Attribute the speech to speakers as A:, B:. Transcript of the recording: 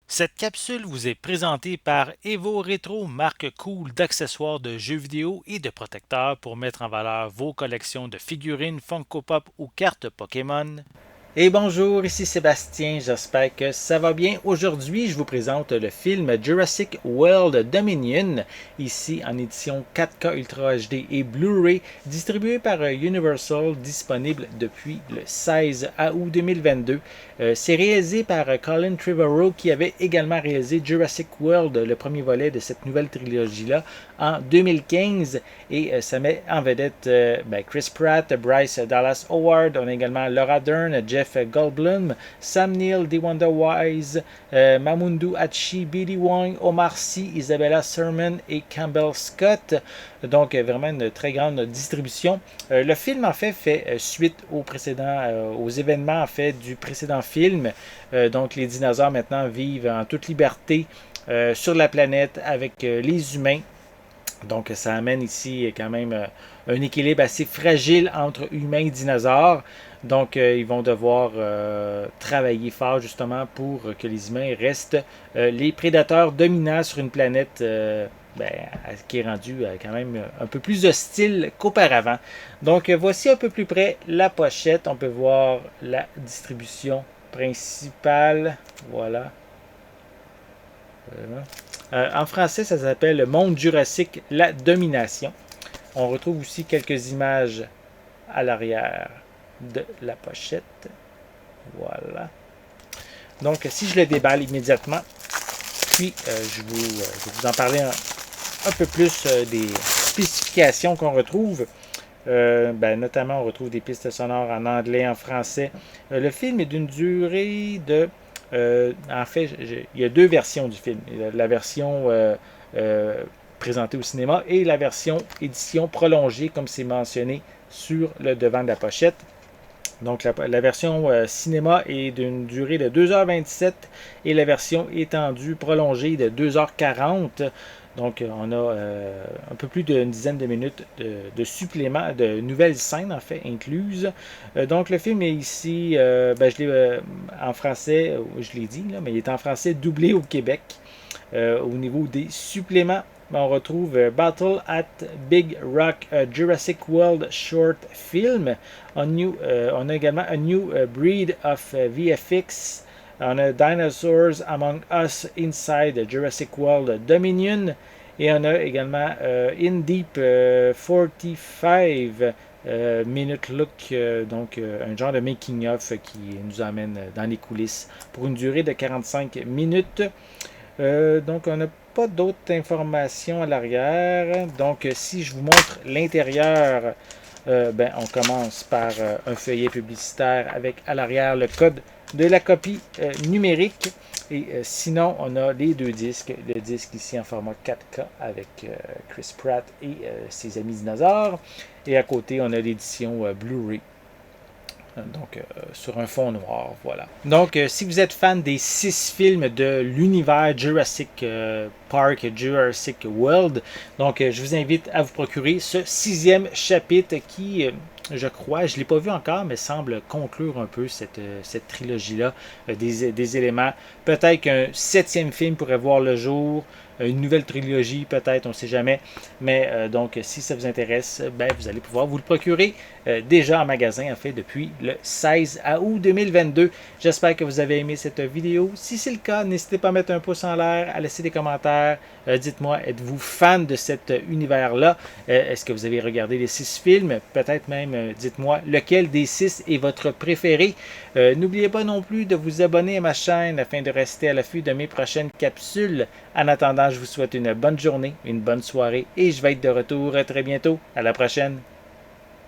A: Cette capsule vous est présentée par Evo Retro, marque cool d'accessoires de jeux vidéo et de protecteurs pour mettre en valeur vos collections de figurines Funko Pop ou cartes Pokémon. Et bonjour, ici Sébastien, j'espère que ça va bien. Aujourd'hui, je vous présente le film Jurassic World Dominion, ici en édition 4K Ultra HD et Blu-ray, distribué par Universal, disponible depuis le 16 août 2022. C'est réalisé par Colin Trevorrow qui avait également réalisé Jurassic World, le premier volet de cette nouvelle trilogie-là, en 2015. Et ça met en vedette Chris Pratt, Bryce Dallas Howard, on a également Laura Dern, Jeff Goldblum, Sam Neill, DeWanda Wise, Mamoudou Achi, Billy Wong, Omar Sy, Isabella Sermon et Campbell Scott. Donc vraiment une très grande distribution. Le film en fait suite aux événements en fait du précédent film. Donc les dinosaures maintenant vivent en toute liberté sur la planète avec les humains. Donc, ça amène ici quand même un équilibre assez fragile entre humains et dinosaures. Donc, ils vont devoir travailler fort justement pour que les humains restent les prédateurs dominants sur une planète qui est rendue quand même un peu plus hostile qu'auparavant. Donc, voici un peu plus près la pochette. On peut voir la distribution principale. Voilà. En français, ça s'appelle Le Monde Jurassique, la domination. On retrouve aussi quelques images à l'arrière de la pochette. Voilà. Donc, si je le déballe immédiatement, puis je vais vous en parler un peu plus des spécifications qu'on retrouve. Notamment, on retrouve des pistes sonores en anglais, en français. Le film est d'une durée de en fait, il y a deux versions du film. La version présentée au cinéma et la version édition prolongée, comme c'est mentionné sur le devant de la pochette. Donc la version cinéma est d'une durée de 2h27 et la version étendue prolongée de 2h40. Donc on a un peu plus d'une dizaine de minutes de supplément, de nouvelles scènes en fait incluses. Donc le film est ici, je l'ai en français, je l'ai dit, là, mais il est en français doublé au Québec. Au niveau des suppléments, on retrouve Battle at Big Rock, Jurassic World Short Film. On a également A New Breed of VFX. On a Dinosaurs Among Us Inside Jurassic World Dominion. Et on a également In Deep 45 Minute Look, donc un genre de making-of qui nous amène dans les coulisses pour une durée de 45 minutes. Donc, on n'a pas d'autres informations à l'arrière. Donc, si je vous montre l'intérieur, on commence par un feuillet publicitaire avec à l'arrière le code de la copie numérique. Et sinon, on a les deux disques. Le disque ici en format 4K avec Chris Pratt et ses amis dinosaures. Et à côté, on a l'édition Blu-ray donc sur un fond noir, voilà. Donc, si vous êtes fan des 6 films de l'univers Jurassic Park, Jurassic World, donc je vous invite à vous procurer ce 6e chapitre qui, je crois, je ne l'ai pas vu encore, mais semble conclure un peu cette trilogie-là, des éléments. Peut-être qu'un 7e film pourrait voir le jour, une nouvelle trilogie peut-être, on ne sait jamais. Mais donc, si ça vous intéresse, vous allez pouvoir vous le procurer déjà en magasin, en fait, depuis le 16 août 2022. J'espère que vous avez aimé cette vidéo. Si c'est le cas, n'hésitez pas à mettre un pouce en l'air, à laisser des commentaires. Dites-moi, êtes-vous fan de cet univers-là? Est-ce que vous avez regardé les 6 films? Peut-être même, dites-moi, lequel des 6 est votre préféré? N'oubliez pas non plus de vous abonner à ma chaîne afin de rester à l'affût de mes prochaines capsules. En attendant, je vous souhaite une bonne journée, une bonne soirée et je vais être de retour très bientôt. À la prochaine!